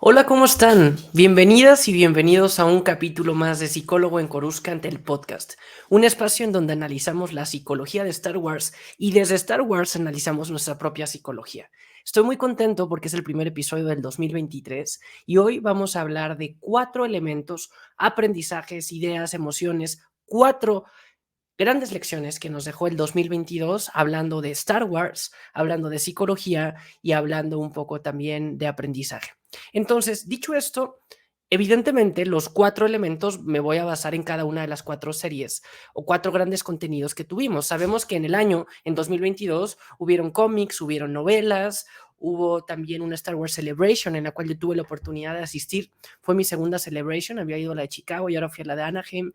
Hola, ¿cómo están? Bienvenidas y bienvenidos a un capítulo más de Psicólogo en Coruscant, el podcast, un espacio en donde analizamos la psicología de Star Wars y desde Star Wars analizamos nuestra propia psicología. Estoy muy contento porque es el primer episodio del 2023 y hoy vamos a hablar de 4 elementos, aprendizajes, ideas, emociones, 4 grandes lecciones que nos dejó el 2022 hablando de Star Wars, hablando de psicología y hablando un poco también de aprendizaje. Entonces, dicho esto, evidentemente los 4 elementos me voy a basar en cada una de las 4 series o 4 grandes contenidos que tuvimos. Sabemos que en el año, en 2022, hubieron cómics, hubieron novelas, hubo también una Star Wars Celebration en la cual yo tuve la oportunidad de asistir. Fue mi segunda Celebration, había ido a la de Chicago y ahora fui a la de Anaheim.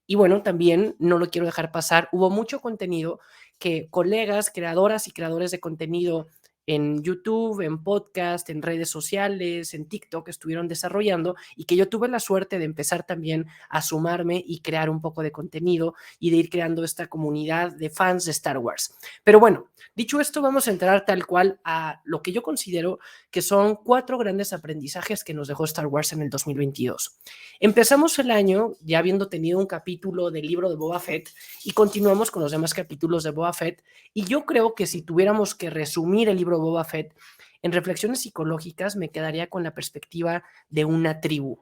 Y bueno, también no lo quiero dejar pasar, hubo mucho contenido que colegas, creadoras y creadores de contenido en YouTube, en podcast, en redes sociales, en TikTok estuvieron desarrollando y que yo tuve la suerte de empezar también a sumarme y crear un poco de contenido y de ir creando esta comunidad de fans de Star Wars. Pero bueno, dicho esto, vamos a entrar tal cual a lo que yo considero que son 4 grandes aprendizajes que nos dejó Star Wars en el 2022. Empezamos el año ya habiendo tenido un capítulo del libro de Boba Fett y continuamos con los demás capítulos de Boba Fett. Y yo creo que si tuviéramos que resumir el libro de Boba Fett en reflexiones psicológicas, me quedaría con la perspectiva de una tribu.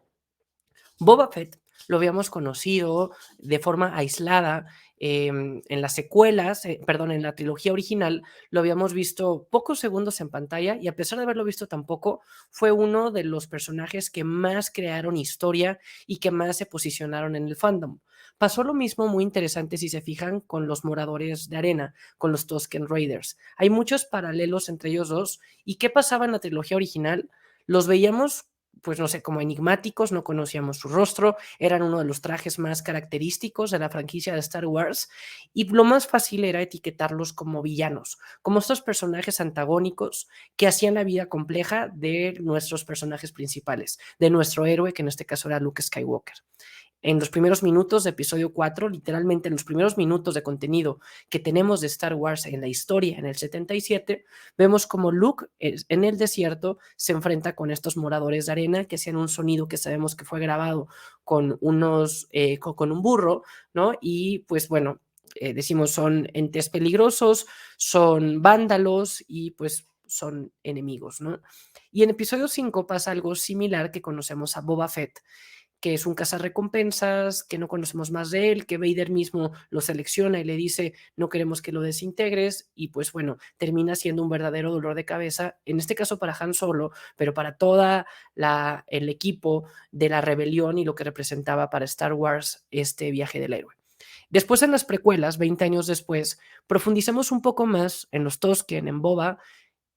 Boba Fett lo habíamos conocido de forma aislada en las secuelas, perdón, en la trilogía original lo habíamos visto pocos segundos en pantalla y a pesar de haberlo visto tan poco, fue uno de los personajes que más crearon historia y que más se posicionaron en el fandom. Pasó lo mismo muy interesante si se fijan con los Moradores de Arena, con los Tusken Raiders. Hay muchos paralelos entre ellos dos. ¿Y qué pasaba en la trilogía original? Los veíamos pues no sé, como enigmáticos, no conocíamos su rostro, eran uno de los trajes más característicos de la franquicia de Star Wars y lo más fácil era etiquetarlos como villanos, como estos personajes antagónicos que hacían la vida compleja de nuestros personajes principales, de nuestro héroe, que en este caso era Luke Skywalker. En los primeros minutos de episodio 4, literalmente en los primeros minutos de contenido que tenemos de Star Wars en la historia, en el 77, vemos como Luke en el desierto se enfrenta con estos moradores de arena que hacían un sonido que sabemos que fue grabado con, con un burro, ¿no? Y pues bueno, decimos son entes peligrosos, son vándalos y pues son enemigos, ¿no? Y en episodio 5 pasa algo similar que conocemos a Boba Fett, que es un cazarrecompensas, que no conocemos más de él, que Vader mismo lo selecciona y le dice, no queremos que lo desintegres, y pues bueno, termina siendo un verdadero dolor de cabeza, en este caso para Han Solo, pero para toda el equipo de la rebelión y lo que representaba para Star Wars este viaje del héroe. Después en las precuelas, 20 años después, profundizamos un poco más en los Tusken, en Boba,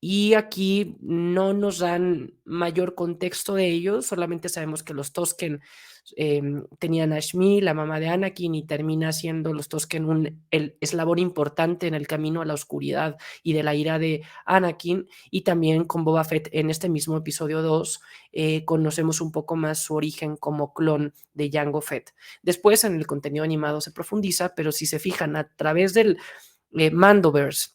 y aquí no nos dan mayor contexto de ellos, solamente sabemos que los Tusken tenían a Shmi, la mamá de Anakin, y termina siendo los Tusken el eslabón importante en el camino a la oscuridad y de la ira de Anakin. Y también con Boba Fett en este mismo episodio 2 conocemos un poco más su origen como clon de Jango Fett. Después en el contenido animado se profundiza, pero si se fijan a través del Mandoverse,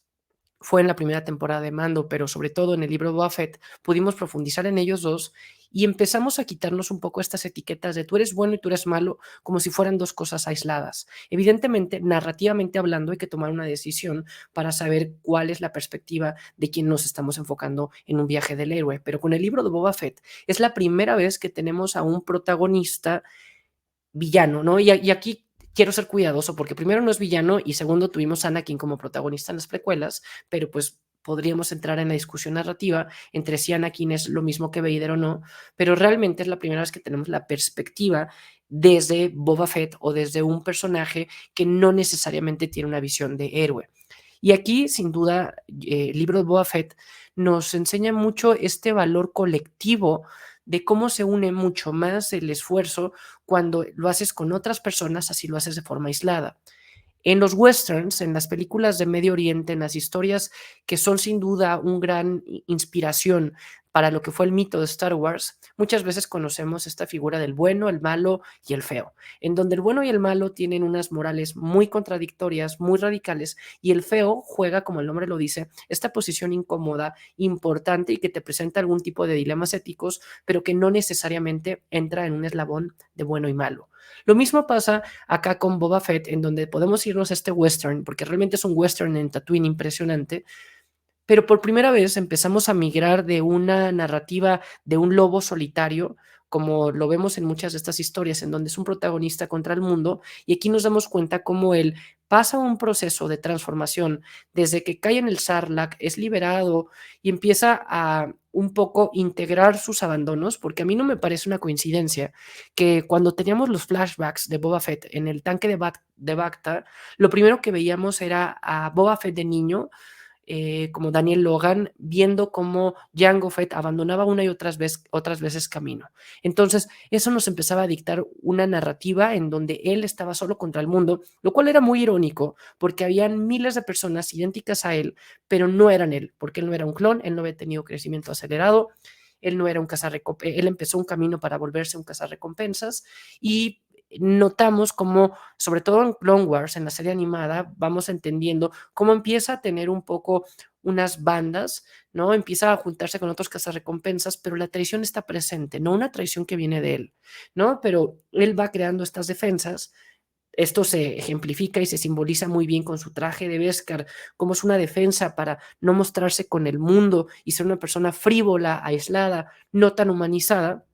fue en la primera temporada de Mando, pero sobre todo en el libro de Boba Fett, pudimos profundizar en ellos dos y empezamos a quitarnos un poco estas etiquetas de tú eres bueno y tú eres malo, como si fueran dos cosas aisladas. Evidentemente, narrativamente hablando, hay que tomar una decisión para saber cuál es la perspectiva de quién nos estamos enfocando en un viaje del héroe. Pero con el libro de Boba Fett es la primera vez que tenemos a un protagonista villano, ¿no? Y aquí quiero ser cuidadoso porque primero no es villano y segundo tuvimos a Anakin como protagonista en las precuelas, pero pues podríamos entrar en la discusión narrativa entre si Anakin es lo mismo que Vader o no, pero realmente es la primera vez que tenemos la perspectiva desde Boba Fett o desde un personaje que no necesariamente tiene una visión de héroe. Y aquí, sin duda, el libro de Boba Fett nos enseña mucho este valor colectivo de cómo se une mucho más el esfuerzo cuando lo haces con otras personas, así lo haces de forma aislada. En los westerns, en las películas de Medio Oriente, en las historias que son sin duda un gran inspiración para lo que fue el mito de Star Wars, muchas veces conocemos esta figura del bueno, el malo y el feo, en donde el bueno y el malo tienen unas morales muy contradictorias, muy radicales, y el feo juega, como el nombre lo dice, esta posición incómoda, importante y que te presenta algún tipo de dilemas éticos, pero que no necesariamente entra en un eslabón de bueno y malo. Lo mismo pasa acá con Boba Fett, en donde podemos irnos a este western, porque realmente es un western en Tatooine impresionante, pero por primera vez empezamos a migrar de una narrativa de un lobo solitario, como lo vemos en muchas de estas historias, en donde es un protagonista contra el mundo, y aquí nos damos cuenta cómo él pasa un proceso de transformación desde que cae en el Sarlacc, es liberado y empieza a un poco integrar sus abandonos, porque a mí no me parece una coincidencia que cuando teníamos los flashbacks de Boba Fett en el tanque de Bacta, lo primero que veíamos era a Boba Fett de niño, como Daniel Logan, viendo cómo Jango Fett abandonaba una y otras veces camino. Entonces, eso nos empezaba a dictar una narrativa en donde él estaba solo contra el mundo, lo cual era muy irónico, porque habían miles de personas idénticas a él, pero no eran él, porque él no era un clon, él no había tenido crecimiento acelerado, él no era un cazarrecompensas, él empezó un camino para volverse un cazarrecompensas y notamos cómo, sobre todo en Clone Wars, en la serie animada, vamos entendiendo cómo empieza a tener un poco unas bandas, ¿no? Empieza a juntarse con otros cazarrecompensas, pero la traición está presente, no una traición que viene de él, ¿no? Pero él va creando estas defensas. Esto se ejemplifica y se simboliza muy bien con su traje de Beskar, como es una defensa para no mostrarse con el mundo y ser una persona frívola, aislada, no tan humanizada.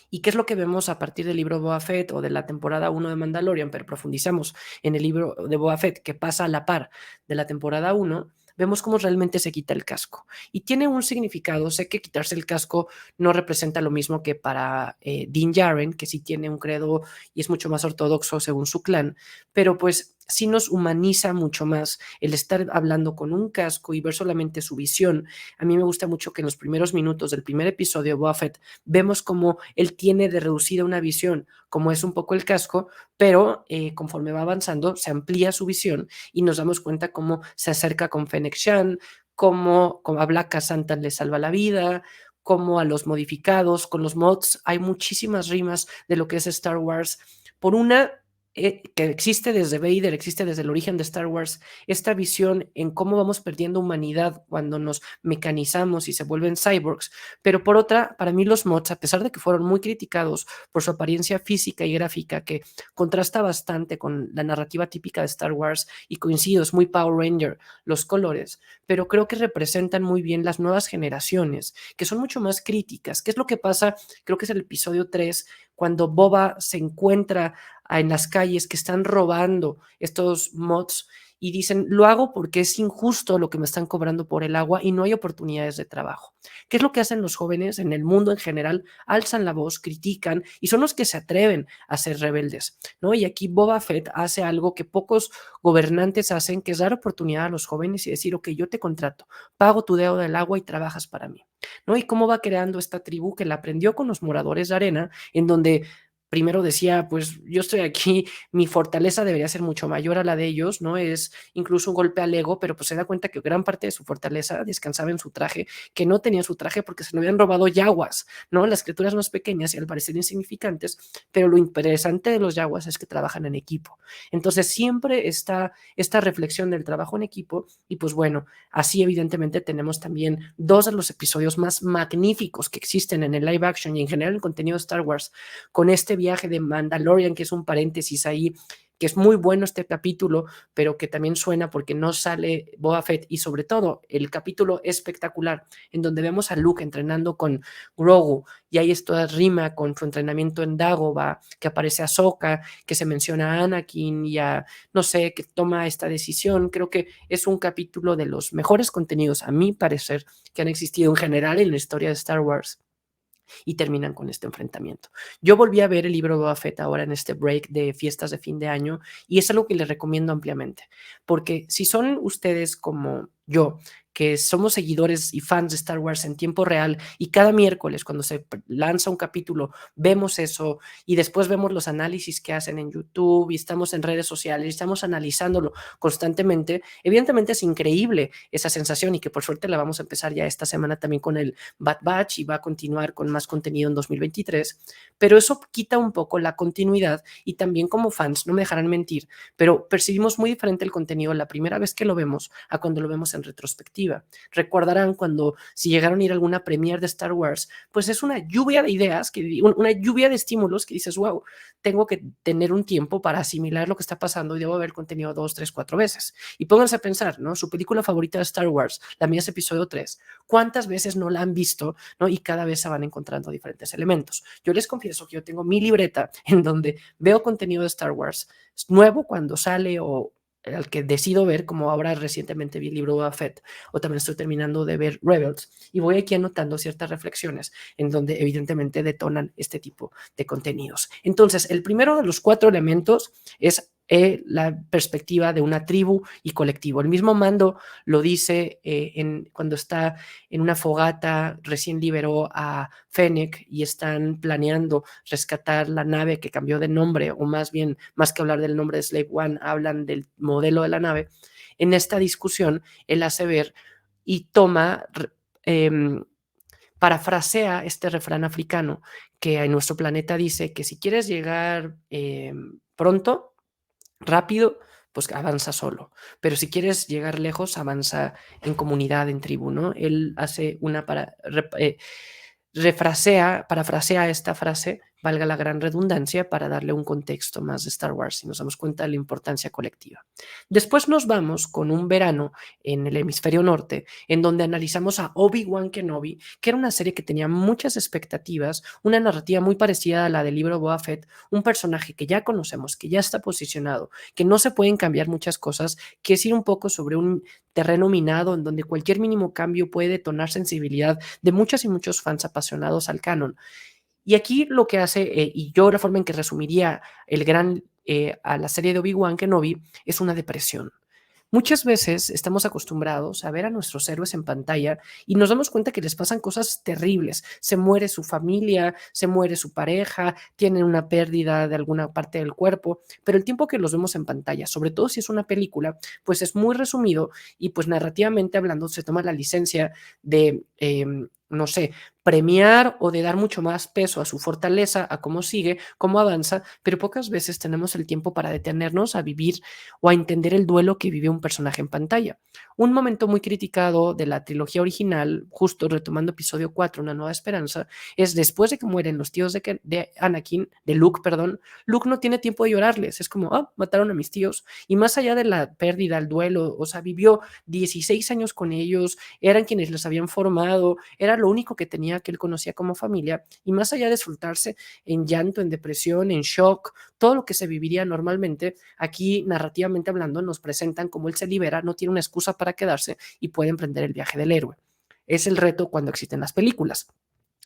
¿Y qué es lo que vemos a partir del libro Boba Fett o de la temporada 1 de Mandalorian? Pero profundizamos en el libro de Boba Fett, que pasa a la par de la temporada 1, vemos cómo realmente se quita el casco. Y tiene un significado. Sé que quitarse el casco no representa lo mismo que para Din Djarin, que sí tiene un credo y es mucho más ortodoxo según su clan, pero pues sí nos humaniza mucho más el estar hablando con un casco y ver solamente su visión. A mí me gusta mucho que en los primeros minutos del primer episodio de Boba Fett vemos cómo él tiene de reducida una visión, como es un poco el casco, pero conforme va avanzando se amplía su visión y nos damos cuenta cómo se acerca con Fennec Shan, cómo a Black Santan le salva la vida, cómo a los modificados, con los mods, hay muchísimas rimas de lo que es Star Wars. Por una que existe desde Vader, existe desde el origen de Star Wars, esta visión en cómo vamos perdiendo humanidad cuando nos mecanizamos y se vuelven cyborgs, pero por otra, para mí los mods, a pesar de que fueron muy criticados por su apariencia física y gráfica, que contrasta bastante con la narrativa típica de Star Wars, y coincido, es muy Power Ranger los colores, pero creo que representan muy bien las nuevas generaciones, que son mucho más críticas. ¿Qué es lo que pasa? Creo que es el episodio 3, cuando Boba se encuentra en las calles que están robando estos mods y dicen, lo hago porque es injusto lo que me están cobrando por el agua y no hay oportunidades de trabajo. ¿Qué es lo que hacen los jóvenes en el mundo en general? Alzan la voz, critican y son los que se atreven a ser rebeldes, ¿no? Y aquí Boba Fett hace algo que pocos gobernantes hacen, que es dar oportunidad a los jóvenes y decir, ok, yo te contrato, pago tu deuda del agua y trabajas para mí, ¿no? Y cómo va creando esta tribu que la aprendió con los moradores de arena, en donde primero decía, pues yo estoy aquí, mi fortaleza debería ser mucho mayor a la de ellos, ¿no? Es incluso un golpe al ego, pero pues se da cuenta que gran parte de su fortaleza descansaba en su traje, que no tenía su traje porque se lo habían robado yaguas, ¿no? Las criaturas más pequeñas y al parecer insignificantes, pero lo interesante de los yaguas es que trabajan en equipo. Entonces siempre está esta reflexión del trabajo en equipo y pues bueno, así evidentemente tenemos también dos de los episodios más magníficos que existen en el live action y en general en el contenido de Star Wars, con este viaje de Mandalorian, que es un paréntesis ahí, que es muy bueno este capítulo, pero que también suena porque no sale Boba Fett, y sobre todo el capítulo espectacular en donde vemos a Luke entrenando con Grogu y ahí esto rima con su entrenamiento en Dagobah, que aparece Ahsoka, que se menciona a Anakin y a, no sé, que toma esta decisión. Creo que es un capítulo de los mejores contenidos, a mi parecer, que han existido en general en la historia de Star Wars, y terminan con este enfrentamiento. Yo volví a ver el libro de Boba Fett ahora en este break de fiestas de fin de año y es algo que les recomiendo ampliamente, porque si son ustedes como yo, que somos seguidores y fans de Star Wars en tiempo real y cada miércoles cuando se lanza un capítulo vemos eso y después vemos los análisis que hacen en YouTube y estamos en redes sociales y estamos analizándolo constantemente, evidentemente es increíble esa sensación y que por suerte la vamos a empezar ya esta semana también con el Bad Batch y va a continuar con más contenido en 2023, pero eso quita un poco la continuidad y también como fans, no me dejarán mentir, pero percibimos muy diferente el contenido la primera vez que lo vemos a cuando lo vemos en retrospectiva. Recordarán cuando si llegaron a ir a alguna premiere de Star Wars, pues es una lluvia de ideas, una lluvia de estímulos que dices, wow, tengo que tener un tiempo para asimilar lo que está pasando y debo ver contenido 2, 3, 4 veces. Y pónganse a pensar, ¿no? Su película favorita de Star Wars, la mía es episodio 3. ¿Cuántas veces no la han visto, ¿no? Y cada vez se van encontrando diferentes elementos. Yo les confieso que yo tengo mi libreta en donde veo contenido de Star Wars nuevo cuando sale o al que decido ver, como ahora recientemente vi el libro Boba Fett, o también estoy terminando de ver Rebels, y voy aquí anotando ciertas reflexiones en donde evidentemente detonan este tipo de contenidos. Entonces, el primero de los 4 elementos es la perspectiva de una tribu y colectivo. El mismo Mando lo dice cuando está en una fogata, recién liberó a Fennec y están planeando rescatar la nave que cambió de nombre, o más bien, más que hablar del nombre de Slave One, hablan del modelo de la nave. En esta discusión, él hace ver y toma, parafrasea este refrán africano que en nuestro planeta dice que si quieres llegar pronto, rápido, pues avanza solo. Pero si quieres llegar lejos, avanza en comunidad, en tribu, ¿no? Él hace una parafrasea esta frase, valga la gran redundancia, para darle un contexto más de Star Wars y nos damos cuenta de la importancia colectiva. Después nos vamos con un verano en el hemisferio norte, en donde analizamos a Obi-Wan Kenobi, que era una serie que tenía muchas expectativas, una narrativa muy parecida a la del libro Boba Fett, un personaje que ya conocemos, que ya está posicionado, que no se pueden cambiar muchas cosas, que es ir un poco sobre un terreno minado en donde cualquier mínimo cambio puede detonar sensibilidad de muchas y muchos fans apasionados al canon. Y aquí lo que hace, y yo la forma en que resumiría a la serie de Obi-Wan Kenobi, es una depresión. Muchas veces estamos acostumbrados a ver a nuestros héroes en pantalla y nos damos cuenta que les pasan cosas terribles. Se muere su familia, se muere su pareja, tienen una pérdida de alguna parte del cuerpo, pero el tiempo que los vemos en pantalla, sobre todo si es una película, pues es muy resumido y pues narrativamente hablando se toma la licencia de, no sé, premiar o de dar mucho más peso a su fortaleza, a cómo sigue, cómo avanza, pero pocas veces tenemos el tiempo para detenernos a vivir o a entender el duelo que vive un personaje en pantalla. Un momento muy criticado de la trilogía original, justo retomando episodio 4, Una Nueva Esperanza, es después de que mueren los tíos de Anakin, de Luke, perdón, Luke no tiene tiempo de llorarles, es como, mataron a mis tíos, y más allá de la pérdida, el duelo, o sea, vivió 16 años con ellos, eran quienes los habían formado, era lo único que tenía que él conocía como familia, y más allá de soltarse en llanto, en depresión, en shock, todo lo que se viviría normalmente, aquí narrativamente hablando nos presentan como él se libera, no tiene una excusa para quedarse y puede emprender el viaje del héroe. Es el reto cuando existen las películas.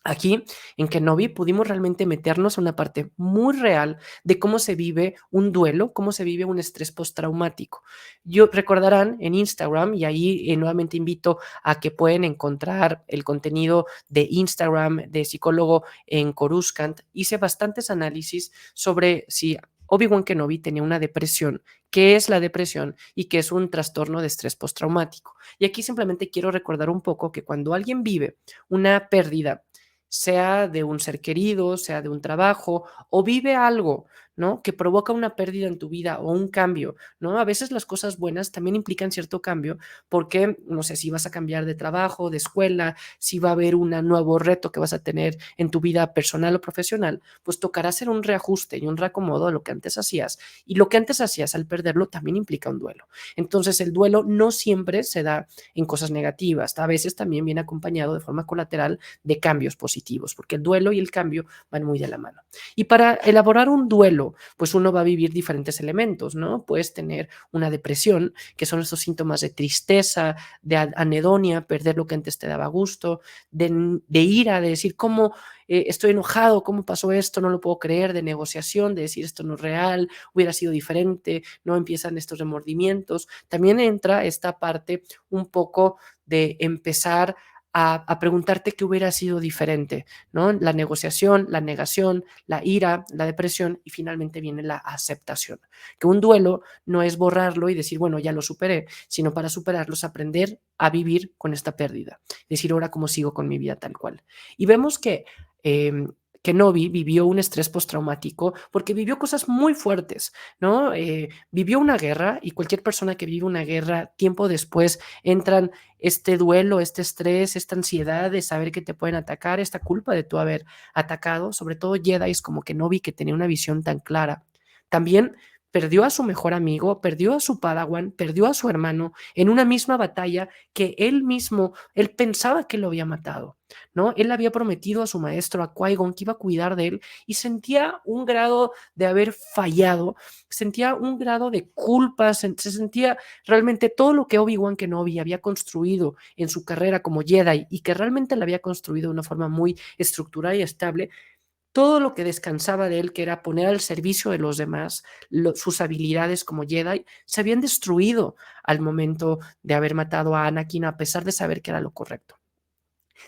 Aquí, en Kenobi, pudimos realmente meternos a una parte muy real de cómo se vive un duelo, cómo se vive un estrés postraumático. Yo recordarán en Instagram, y ahí nuevamente invito a que pueden encontrar el contenido de Instagram de psicólogo en Coruscant. Hice bastantes análisis sobre si Obi-Wan Kenobi tenía una depresión, qué es la depresión y qué es un trastorno de estrés postraumático. Y aquí simplemente quiero recordar un poco que cuando alguien vive una pérdida, sea de un ser querido, sea de un trabajo, o vive algo, ¿no? Que provoca una pérdida en tu vida o un cambio, ¿no? A veces las cosas buenas también implican cierto cambio, porque, no sé, si vas a cambiar de trabajo, de escuela, si va a haber un nuevo reto que vas a tener en tu vida personal o profesional, pues tocará hacer un reajuste y un reacomodo a lo que antes hacías. Y lo que antes hacías al perderlo también implica un duelo. Entonces, el duelo no siempre se da en cosas negativas, a veces también viene acompañado de forma colateral de cambios positivos, porque el duelo y el cambio van muy de la mano. Y para elaborar un duelo duelo, pues uno va a vivir diferentes elementos, ¿no? Puedes tener una depresión, que son estos síntomas de tristeza, de anedonia, perder lo que antes te daba gusto, de ira, de decir cómo estoy enojado, cómo pasó esto, no lo puedo creer, de negociación, de decir esto no es real, hubiera sido diferente, no empiezan estos remordimientos. También entra esta parte un poco de empezar a preguntarte qué hubiera sido diferente, ¿no? La negociación, la negación, la ira, la depresión y finalmente viene la aceptación. Que un duelo no es borrarlo y decir, bueno, ya lo superé, sino para superarlos aprender a vivir con esta pérdida. Decir, ahora cómo sigo con mi vida tal cual. Y vemos eh, que Novi vivió un estrés postraumático porque vivió cosas muy fuertes, ¿no? Vivió una guerra y cualquier persona que vive una guerra, tiempo después entran este duelo, este estrés, esta ansiedad de saber que te pueden atacar, esta culpa de tú haber atacado, sobre todo Jedi, como que Novi que tenía una visión tan clara. También perdió a su mejor amigo, perdió a su Padawan, perdió a su hermano en una misma batalla que él mismo, él pensaba que lo había matado, ¿no? Él había prometido a su maestro, a Qui-Gon, que iba a cuidar de él y sentía un grado de haber fallado, sentía un grado de culpa, se sentía realmente todo lo que Obi-Wan Kenobi había construido en su carrera como Jedi y que realmente la había construido de una forma muy estructurada y estable, todo lo que descansaba de él, que era poner al servicio de los demás sus habilidades como Jedi, se habían destruido al momento de haber matado a Anakin, a pesar de saber que era lo correcto.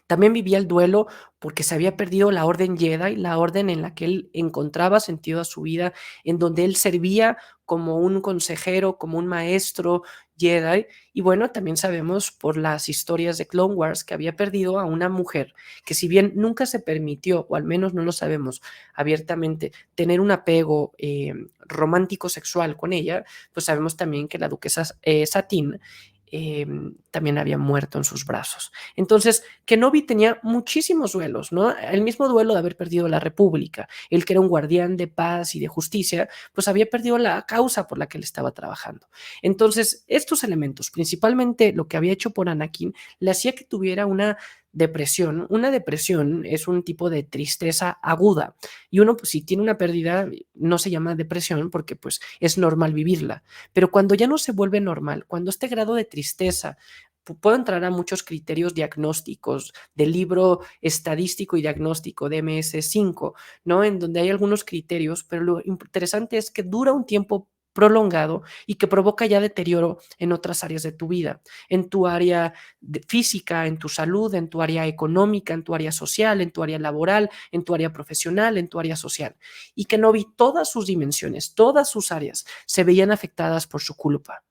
También vivía el duelo porque se había perdido la orden Jedi, la orden en la que él encontraba sentido a su vida, en donde él servía como un consejero, como un maestro Jedi. Y bueno, también sabemos por las historias de Clone Wars que había perdido a una mujer que, si bien nunca se permitió, o al menos no lo sabemos abiertamente, tener un apego romántico sexual con ella, pues sabemos también que la duquesa Satine también había muerto en sus brazos. Entonces, Kenobi tenía muchísimos duelos, ¿no? El mismo duelo de haber perdido la República, él que era un guardián de paz y de justicia, pues había perdido la causa por la que él estaba trabajando. Entonces, estos elementos, principalmente lo que había hecho por Anakin, le hacía que tuviera una depresión. Una depresión es un tipo de tristeza aguda y uno, pues, si tiene una pérdida, no se llama depresión porque pues es normal vivirla, pero cuando ya no se vuelve normal, cuando este grado de tristeza puedo entrar a muchos criterios diagnósticos del libro estadístico y diagnóstico DMS-5, ¿no? En donde hay algunos criterios, pero lo interesante es que dura un tiempo prolongado y que provoca ya deterioro en otras áreas de tu vida, en tu área física, en tu salud, en tu área económica, en tu área social, en tu área laboral, en tu área profesional, en tu área social. Y que no vi todas sus dimensiones, todas sus áreas se veían afectadas por su culpa,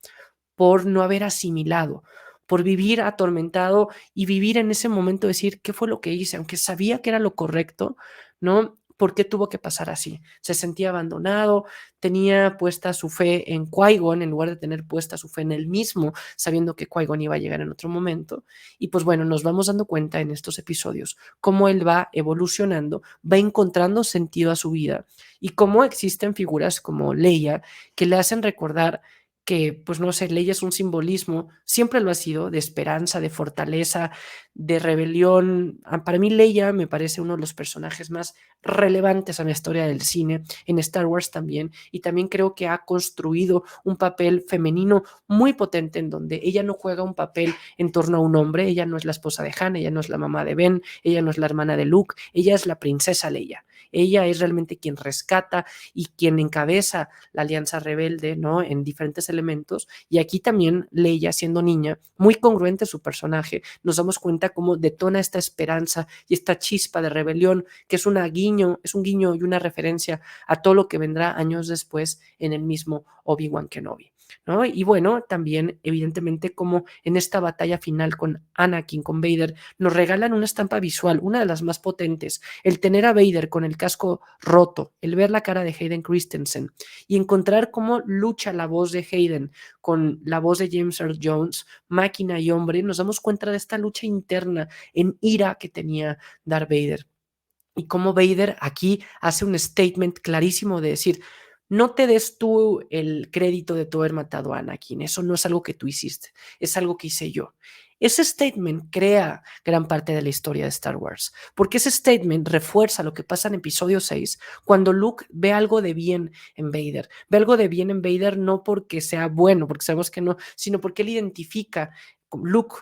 por no haber asimilado, por vivir atormentado y vivir en ese momento, decir, ¿qué fue lo que hice? Aunque sabía que era lo correcto, ¿no? ¿Por qué tuvo que pasar así? Se sentía abandonado, tenía puesta su fe en Qui-Gon en lugar de tener puesta su fe en él mismo, sabiendo que Qui-Gon iba a llegar en otro momento. Y pues bueno, nos vamos dando cuenta en estos episodios cómo él va evolucionando, va encontrando sentido a su vida y cómo existen figuras como Leia que le hacen recordar que, pues no sé, Leia es un simbolismo, siempre lo ha sido, de esperanza, de fortaleza, de rebelión. Para mí Leia me parece uno de los personajes más relevantes en la historia del cine, en Star Wars también, y también creo que ha construido un papel femenino muy potente en donde ella no juega un papel en torno a un hombre, ella no es la esposa de Han, ella no es la mamá de Ben, ella no es la hermana de Luke, ella es la princesa Leia. Ella es realmente quien rescata y quien encabeza la alianza rebelde, ¿no? En diferentes elementos. Y aquí también Leia, siendo niña, muy congruente su personaje, nos damos cuenta cómo detona esta esperanza y esta chispa de rebelión, que es es un guiño y una referencia a todo lo que vendrá años después en el mismo Obi-Wan Kenobi, ¿no? Y bueno, también evidentemente como en esta batalla final con Anakin, con Vader, nos regalan una estampa visual, una de las más potentes, el tener a Vader con el casco roto, el ver la cara de Hayden Christensen y encontrar cómo lucha la voz de Hayden con la voz de James Earl Jones, máquina y hombre, nos damos cuenta de esta lucha interna en ira que tenía Darth Vader. Y cómo Vader aquí hace un statement clarísimo de decir, no te des tú el crédito de tu haber matado a Anakin, eso no es algo que tú hiciste, es algo que hice yo. Ese statement crea gran parte de la historia de Star Wars, porque ese statement refuerza lo que pasa en episodio 6 cuando Luke ve algo de bien en Vader. Ve algo de bien en Vader no porque sea bueno, porque sabemos que no, sino porque él identifica con Luke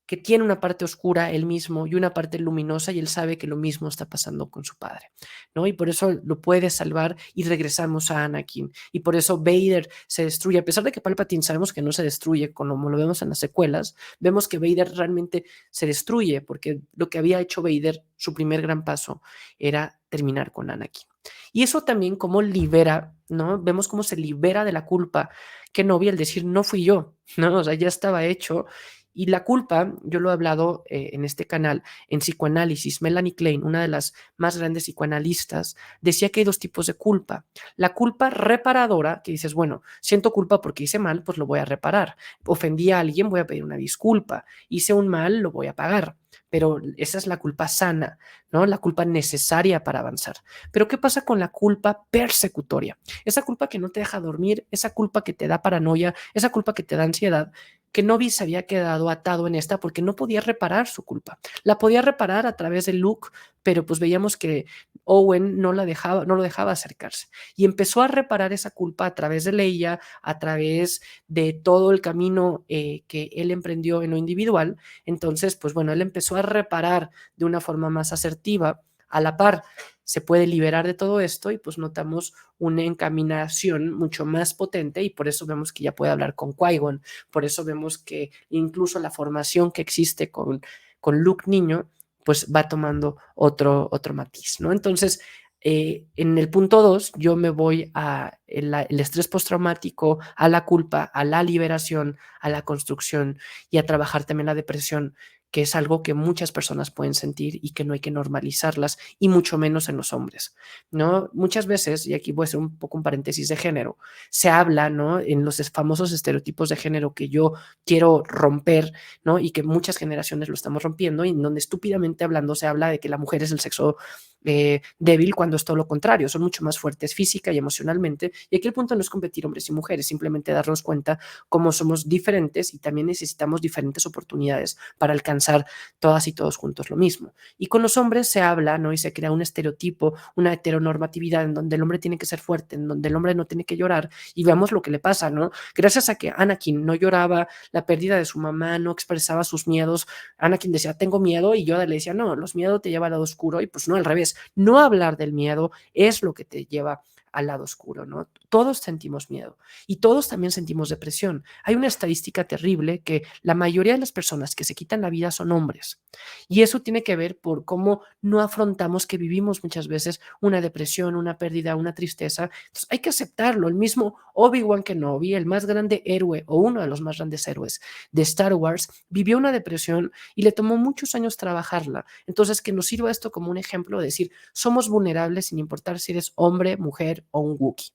que tiene una parte oscura él mismo y una parte luminosa y él sabe que lo mismo está pasando con su padre, ¿no? Y por eso lo puede salvar y regresamos a Anakin. Y por eso Vader se destruye, a pesar de que Palpatine sabemos que no se destruye como lo vemos en las secuelas, vemos que Vader realmente se destruye porque lo que había hecho Vader, su primer gran paso, era terminar con Anakin. Y eso también como libera, ¿no? Vemos cómo se libera de la culpa que Kenobi al decir no fui yo, ¿no? O sea, ya estaba hecho. Y la culpa, yo lo he hablado en este canal, en psicoanálisis, Melanie Klein, una de las más grandes psicoanalistas, decía que hay dos tipos de culpa. La culpa reparadora, que dices, bueno, siento culpa porque hice mal, pues lo voy a reparar. Ofendí a alguien, voy a pedir una disculpa. Hice un mal, lo voy a pagar. Pero esa es la culpa sana, ¿no? La culpa necesaria para avanzar. Pero ¿qué pasa con la culpa persecutoria? Esa culpa que no te deja dormir, esa culpa que te da paranoia, esa culpa que te da ansiedad, que Novi se había quedado atado en esta porque no podía reparar su culpa. La podía reparar a través de Luke, pero pues veíamos que Owen no lo dejaba acercarse. Y empezó a reparar esa culpa a través de Leia, a través de todo el camino que él emprendió en lo individual. Entonces, pues bueno, él empezó a reparar de una forma más asertiva, a la par se puede liberar de todo esto y pues notamos una encaminación mucho más potente y por eso vemos que ya puede hablar con Qui-Gon, por eso vemos que incluso la formación que existe con Luke niño pues va tomando otro matiz, ¿no? Entonces, en el punto 2 yo me voy a el estrés postraumático, a la culpa, a la liberación, a la construcción y a trabajar también la depresión, que es algo que muchas personas pueden sentir y que no hay que normalizarlas, y mucho menos en los hombres, ¿no? Muchas veces, y aquí voy a hacer un poco un paréntesis de género, se habla, ¿no? En los famosos estereotipos de género que yo quiero romper, ¿no? Y que muchas generaciones lo estamos rompiendo, y en donde estúpidamente hablando se habla de que la mujer es el sexo débil cuando es todo lo contrario, son mucho más fuertes física y emocionalmente, y aquí el punto no es competir hombres y mujeres, simplemente darnos cuenta cómo somos diferentes y también necesitamos diferentes oportunidades para alcanzar todas y todos juntos lo mismo. Y con los hombres se habla, ¿no? Y se crea un estereotipo, una heteronormatividad en donde el hombre tiene que ser fuerte, en donde el hombre no tiene que llorar, y veamos lo que le pasa, ¿no? Gracias a que Anakin no lloraba la pérdida de su mamá, no expresaba sus miedos, Anakin decía, tengo miedo, y Yoda le decía, no, los miedos te llevan al lado oscuro, y pues no, al revés, no hablar del miedo es lo que te lleva al lado oscuro, ¿no? Todos sentimos miedo y todos también sentimos depresión. Hay una estadística terrible que la mayoría de las personas que se quitan la vida son hombres, y eso tiene que ver por cómo no afrontamos que vivimos muchas veces una depresión, una pérdida, una tristeza. Entonces hay que aceptarlo. El mismo Obi-Wan Kenobi, el más grande héroe o uno de los más grandes héroes de Star Wars, vivió una depresión y le tomó muchos años trabajarla. Entonces, que nos sirva esto como un ejemplo de decir, somos vulnerables sin importar si eres hombre, mujer o un Wookiee.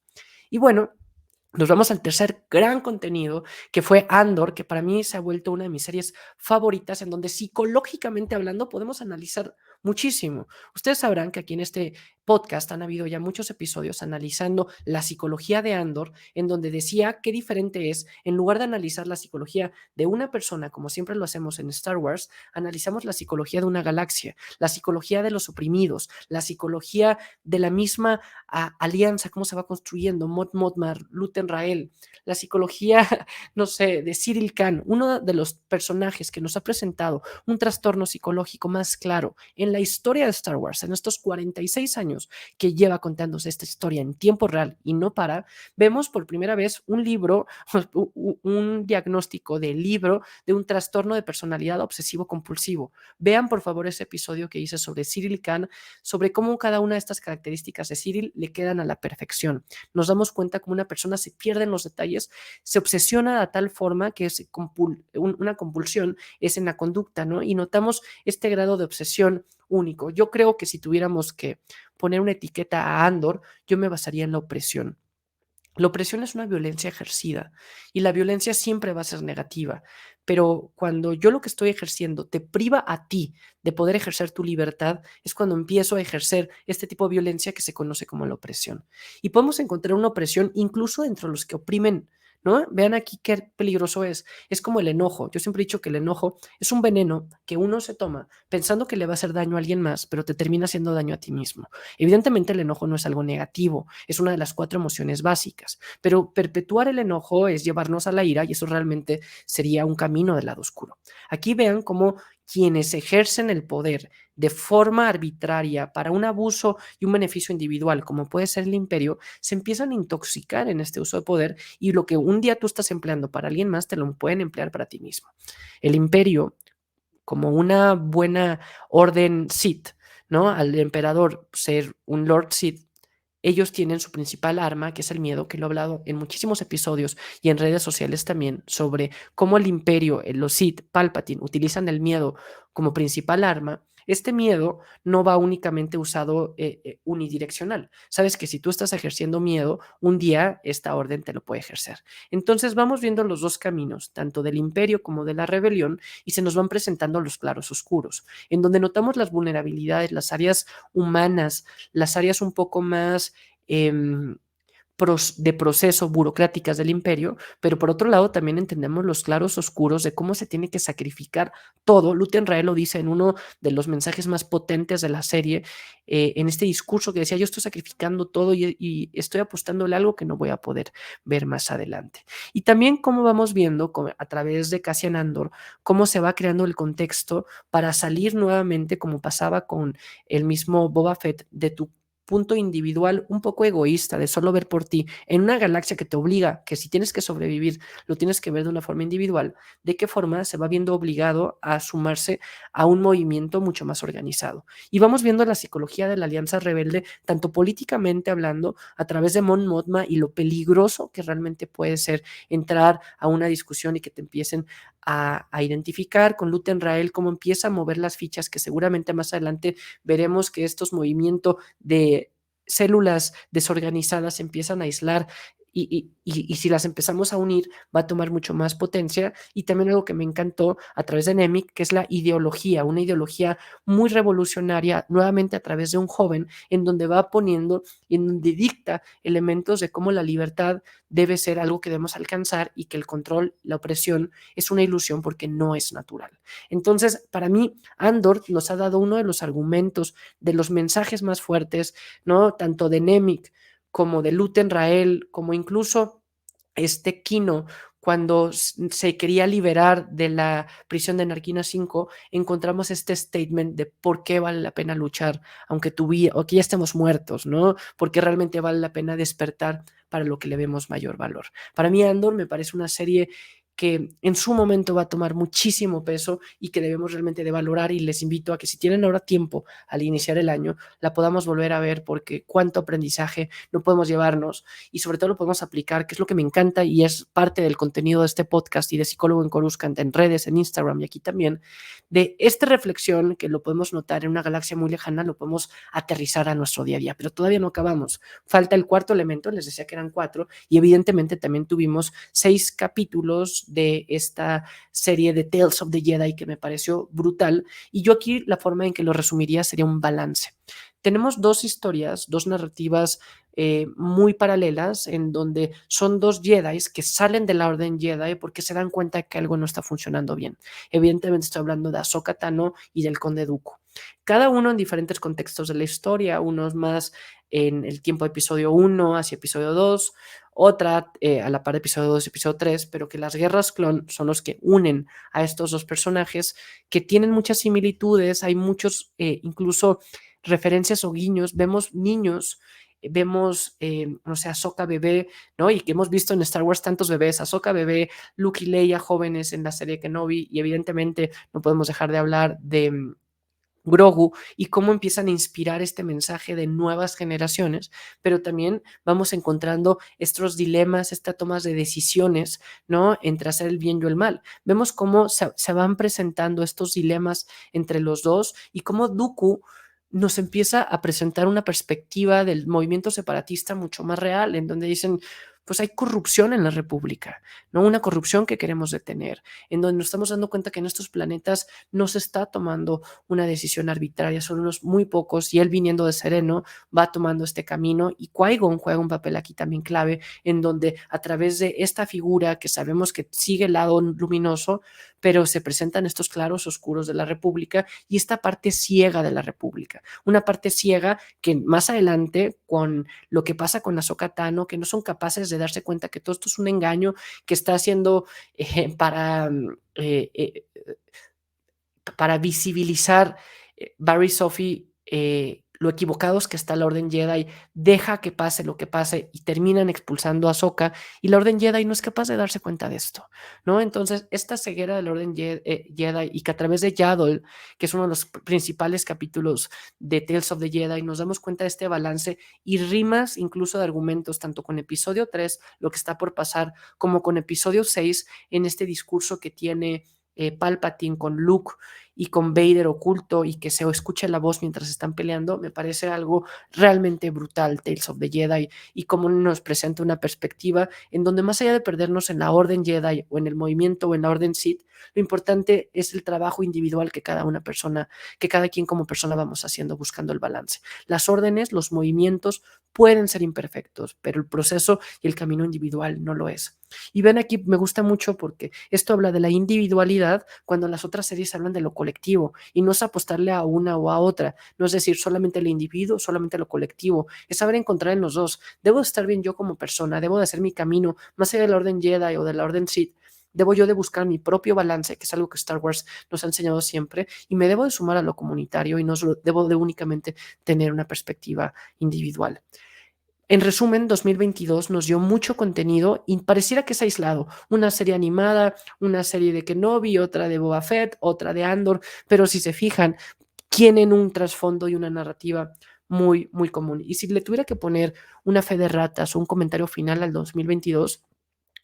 Y bueno, nos vamos al tercer gran contenido, que fue Andor, que para mí se ha vuelto una de mis series favoritas, en donde psicológicamente hablando podemos analizar muchísimo. Ustedes sabrán que aquí en este podcast han habido ya muchos episodios analizando la psicología de Andor, en donde decía qué diferente es, en lugar de analizar la psicología de una persona, como siempre lo hacemos en Star Wars, analizamos la psicología de una galaxia, la psicología de los oprimidos, la psicología de la misma alianza, cómo se va construyendo, Mod Mothma, Luten Rael, la psicología, no sé, de Cyril Khan, uno de los personajes que nos ha presentado un trastorno psicológico más claro en la historia de Star Wars, en estos 46 años que lleva contándose esta historia en tiempo real y no para, vemos por primera vez un libro, un diagnóstico de libro de un trastorno de personalidad obsesivo compulsivo. Vean por favor ese episodio que hice sobre Cyril Khan, sobre cómo cada una de estas características de Cyril le quedan a la perfección. Nos damos cuenta cómo una persona se pierde en los detalles, se obsesiona a tal forma que es una compulsión es en la conducta, ¿no? Y notamos este grado de obsesión único. Yo creo que si tuviéramos que poner una etiqueta a Andor, yo me basaría en la opresión. La opresión es una violencia ejercida y la violencia siempre va a ser negativa, pero cuando yo lo que estoy ejerciendo te priva a ti de poder ejercer tu libertad, es cuando empiezo a ejercer este tipo de violencia que se conoce como la opresión. Y podemos encontrar una opresión incluso entre los que oprimen, ¿no? Vean aquí qué peligroso es. Es como el enojo. Yo siempre he dicho que el enojo es un veneno que uno se toma pensando que le va a hacer daño a alguien más, pero te termina haciendo daño a ti mismo. Evidentemente el enojo no es algo negativo, es una de las 4 emociones básicas, pero perpetuar el enojo es llevarnos a la ira y eso realmente sería un camino del lado oscuro. Aquí vean cómo quienes ejercen el poder de forma arbitraria para un abuso y un beneficio individual, como puede ser el imperio, se empiezan a intoxicar en este uso de poder y lo que un día tú estás empleando para alguien más, te lo pueden emplear para ti mismo. El imperio, como una buena orden Sith, ¿no? Al emperador ser un Lord Sith, ellos tienen su principal arma, que es el miedo, que lo he hablado en muchísimos episodios y en redes sociales también, sobre cómo el imperio, los Sith, Palpatine, utilizan el miedo como principal arma. Este miedo no va únicamente usado unidireccional. Sabes que si tú estás ejerciendo miedo, un día esta orden te lo puede ejercer. Entonces vamos viendo los dos caminos, tanto del imperio como de la rebelión, y se nos van presentando los claros oscuros, en donde notamos las vulnerabilidades, las áreas humanas, las áreas un poco más eh, de proceso burocráticas del imperio, pero por otro lado también entendemos los claros oscuros de cómo se tiene que sacrificar todo. Luten Rael lo dice en uno de los mensajes más potentes de la serie, en este discurso que decía, yo estoy sacrificando todo y estoy apostándole algo que no voy a poder ver más adelante. Y también cómo vamos viendo a través de Cassian Andor, cómo se va creando el contexto para salir nuevamente, como pasaba con el mismo Boba Fett, de tu punto individual un poco egoísta de solo ver por ti en una galaxia que te obliga que si tienes que sobrevivir lo tienes que ver de una forma individual, de qué forma se va viendo obligado a sumarse a un movimiento mucho más organizado. Y vamos viendo la psicología de la Alianza Rebelde, tanto políticamente hablando, a través de Mon Mothma y lo peligroso que realmente puede ser entrar a una discusión y que te empiecen a identificar con Luten Rael cómo empieza a mover las fichas, que seguramente más adelante veremos que estos movimientos de células desorganizadas se empiezan a aislar y si las empezamos a unir va a tomar mucho más potencia. Y también algo que me encantó a través de Nemik, que es la ideología, una ideología muy revolucionaria, nuevamente a través de un joven, en donde va poniendo y en donde dicta elementos de cómo la libertad debe ser algo que debemos alcanzar y que el control, la opresión, es una ilusión porque no es natural. Entonces, para mí, Andor nos ha dado uno de los argumentos, de los mensajes más fuertes, ¿no? Tanto de Nemik como de Luten Rael, como incluso Kino, cuando se quería liberar de la prisión de Narquina 5, encontramos este statement de por qué vale la pena luchar, aunque o que ya estemos muertos, ¿no? Porque realmente vale la pena despertar para lo que le vemos mayor valor. Para mí, Andor me parece una serie que en su momento va a tomar muchísimo peso y que debemos realmente de valorar, y les invito a que si tienen ahora tiempo al iniciar el año, la podamos volver a ver porque cuánto aprendizaje no podemos llevarnos y sobre todo lo podemos aplicar, que es lo que me encanta y es parte del contenido de este podcast y de Psicólogo en Coruscant en redes, en Instagram y aquí también, de esta reflexión que lo podemos notar en una galaxia muy lejana, lo podemos aterrizar a nuestro día a día, pero todavía no acabamos. Falta el cuarto elemento, les decía que eran 4 y evidentemente también tuvimos 6 capítulos de esta serie de Tales of the Jedi que me pareció brutal, y yo aquí la forma en que lo resumiría sería un balance. Tenemos 2 historias, 2 narrativas muy paralelas, en donde son 2 Jedi que salen de la Orden Jedi porque se dan cuenta que algo no está funcionando bien. Evidentemente estoy hablando de Ahsoka Tano y del Conde Dooku. Cada uno en diferentes contextos de la historia, unos más en el tiempo de episodio 1 hacia episodio 2, otra a la par de episodio 2 y episodio 3, pero que las guerras clon son los que unen a estos 2 personajes que tienen muchas similitudes, hay muchos incluso referencias o guiños, vemos niños, vemos, no sé, Ahsoka bebé, ¿no? Y que hemos visto en Star Wars tantos bebés, Ahsoka bebé, Luke y Leia jóvenes en la serie Kenobi, y evidentemente no podemos dejar de hablar de Grogu y cómo empiezan a inspirar este mensaje de nuevas generaciones, pero también vamos encontrando estos dilemas, estas tomas de decisiones, ¿no? Entre hacer el bien y el mal. Vemos cómo se van presentando estos dilemas entre los dos y cómo Dooku nos empieza a presentar una perspectiva del movimiento separatista mucho más real, en donde dicen, pues hay corrupción en la República, ¿no? Una corrupción que queremos detener, en donde nos estamos dando cuenta que en estos planetas no se está tomando una decisión arbitraria, son unos muy pocos, y él viniendo de Sereno va tomando este camino, y Qui-Gon juega un papel aquí también clave, en donde a través de esta figura que sabemos que sigue el lado luminoso, pero se presentan estos claros oscuros de la República y esta parte ciega de la República, una parte ciega que más adelante con lo que pasa con Ahsoka Tano, que no son capaces de darse cuenta que todo esto es un engaño que está haciendo eh, eh, para visibilizar Barry Sophie lo equivocados que está la Orden Jedi, deja que pase lo que pase y terminan expulsando a Ahsoka, y la Orden Jedi no es capaz de darse cuenta de esto, ¿no? Entonces, esta ceguera de la Orden Jedi, y que a través de Yaddle, que es uno de los principales capítulos de Tales of the Jedi, nos damos cuenta de este balance y rimas incluso de argumentos, tanto con episodio 3, lo que está por pasar, como con episodio 6, en este discurso que tiene Palpatine con Luke y con Vader oculto, y que se escuche la voz mientras están peleando, me parece algo realmente brutal, Tales of the Jedi, y cómo nos presenta una perspectiva en donde más allá de perdernos en la Orden Jedi o en el movimiento o en la Orden Sith, lo importante es el trabajo individual que que cada quien como persona vamos haciendo buscando el balance. Las órdenes, los movimientos pueden ser imperfectos, pero el proceso y el camino individual no lo es. Y ven aquí, me gusta mucho porque esto habla de la individualidad cuando las otras series hablan de lo colectivo, y no es apostarle a una o a otra, no es decir solamente el individuo, solamente lo colectivo, es saber encontrar en los dos. Debo estar bien yo como persona, debo de hacer mi camino, más allá de la Orden Jedi o de la Orden Sith. Debo yo de buscar mi propio balance, que es algo que Star Wars nos ha enseñado siempre, y me debo de sumar a lo comunitario y no debo de únicamente tener una perspectiva individual. En resumen, 2022 nos dio mucho contenido y pareciera que es aislado. Una serie animada, una serie de Kenobi, otra de Boba Fett, otra de Andor, pero si se fijan, tienen un trasfondo y una narrativa muy, muy común. Y si le tuviera que poner una fe de ratas o un comentario final al 2022,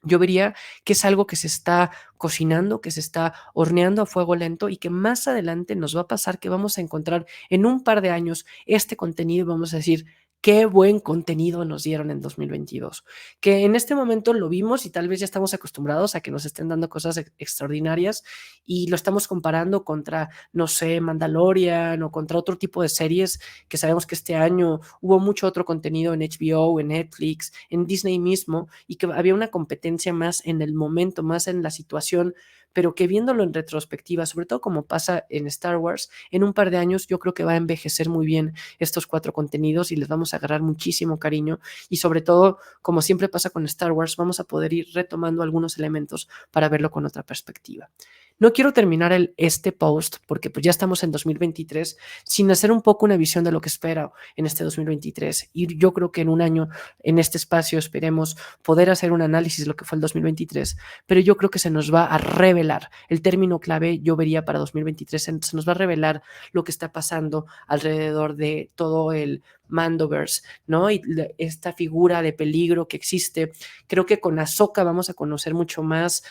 yo vería que es algo que se está cocinando, que se está horneando a fuego lento, y que más adelante nos va a pasar que vamos a encontrar en un par de años este contenido y vamos a decir, qué buen contenido nos dieron en 2022. Que en este momento lo vimos y tal vez ya estamos acostumbrados a que nos estén dando cosas extraordinarias, y lo estamos comparando contra, no sé, Mandalorian o contra otro tipo de series que sabemos que este año hubo mucho otro contenido en HBO, en Netflix, en Disney mismo, y que había una competencia más en el momento, más en la situación, pero que viéndolo en retrospectiva, sobre todo como pasa en Star Wars, en un par de años yo creo que va a envejecer muy bien estos 4 contenidos y les vamos a agarrar muchísimo cariño, y sobre todo, como siempre pasa con Star Wars, vamos a poder ir retomando algunos elementos para verlo con otra perspectiva. No quiero terminar este post, porque pues ya estamos en 2023, sin hacer un poco una visión de lo que espera en este 2023. Y yo creo que en un año, en este espacio, esperemos poder hacer un análisis de lo que fue el 2023, pero yo creo que se nos va a revelar el término clave. Yo vería para 2023, se nos va a revelar lo que está pasando alrededor de todo el Mandoverse, ¿no? Y esta figura de peligro que existe. Creo que con Ahsoka vamos a conocer mucho más.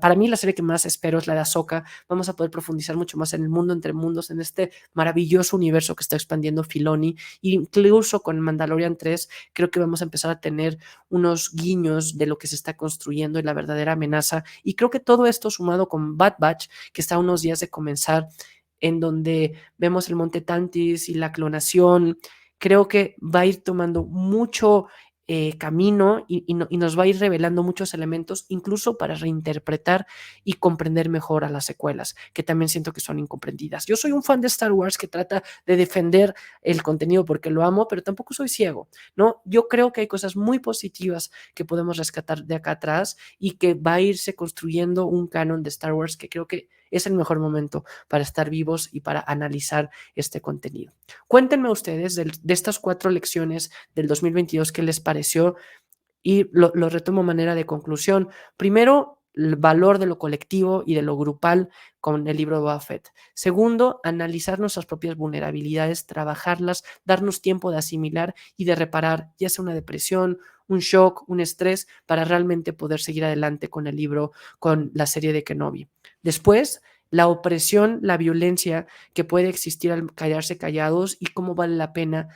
Para mí la serie que más espero es la de Ahsoka. Vamos a poder profundizar mucho más en el mundo entre mundos, en este maravilloso universo que está expandiendo Filoni. Incluso con Mandalorian 3 creo que vamos a empezar a tener unos guiños de lo que se está construyendo y la verdadera amenaza. Y creo que todo esto sumado con Bad Batch, que está a unos días de comenzar, en donde vemos el Monte Tantis y la clonación, creo que va a ir tomando mucho camino, y nos va a ir revelando muchos elementos, incluso para reinterpretar y comprender mejor a las secuelas, que también siento que son incomprendidas. Yo soy un fan de Star Wars que trata de defender el contenido porque lo amo, pero tampoco soy ciego, ¿no? Yo creo que hay cosas muy positivas que podemos rescatar de acá atrás, y que va a irse construyendo un canon de Star Wars que creo que es el mejor momento para estar vivos y para analizar este contenido. Cuéntenme ustedes de estas 4 lecciones del 2022, ¿qué les pareció? Y lo retomo a manera de conclusión. Primero, el valor de lo colectivo y de lo grupal con el libro de Boba Fett. Segundo, analizar nuestras propias vulnerabilidades, trabajarlas, darnos tiempo de asimilar y de reparar, ya sea una depresión, un shock, un estrés, para realmente poder seguir adelante con el libro, con la serie de Kenobi. Después, la opresión, la violencia que puede existir al callarse callados, y cómo vale la pena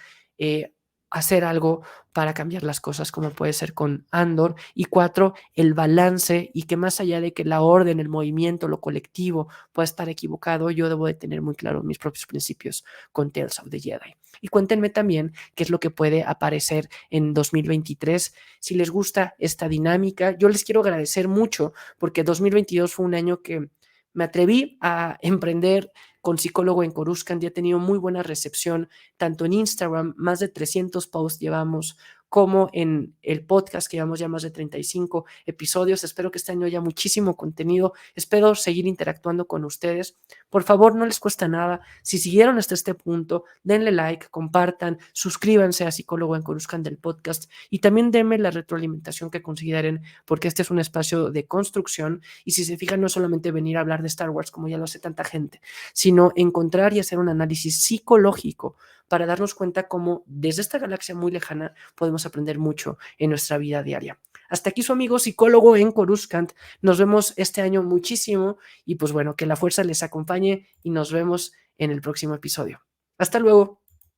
hacer algo para cambiar las cosas, como puede ser con Andor. Y 4, el balance, y que más allá de que la orden, el movimiento, lo colectivo pueda estar equivocado, yo debo de tener muy claro mis propios principios con Tales of the Jedi. Y cuéntenme también qué es lo que puede aparecer en 2023. Si les gusta esta dinámica, yo les quiero agradecer mucho porque 2022 fue un año que me atreví a emprender con Psicólogo en Coruscant y ha tenido muy buena recepción, tanto en Instagram, más de 300 posts llevamos, como en el podcast, que llevamos ya más de 35 episodios. Espero que este año haya muchísimo contenido. Espero seguir interactuando con ustedes. Por favor, no les cuesta nada. Si siguieron hasta este punto, denle like, compartan, suscríbanse a Psicólogo en Coruscant del podcast y también denme la retroalimentación que consideren, porque este es un espacio de construcción y si se fijan, no es solamente venir a hablar de Star Wars como ya lo hace tanta gente, sino encontrar y hacer un análisis psicológico para darnos cuenta cómo desde esta galaxia muy lejana podemos aprender mucho en nuestra vida diaria. Hasta aquí su amigo Psicólogo en Coruscant. Nos vemos este año muchísimo y pues bueno, que la fuerza les acompañe y nos vemos en el próximo episodio. Hasta luego.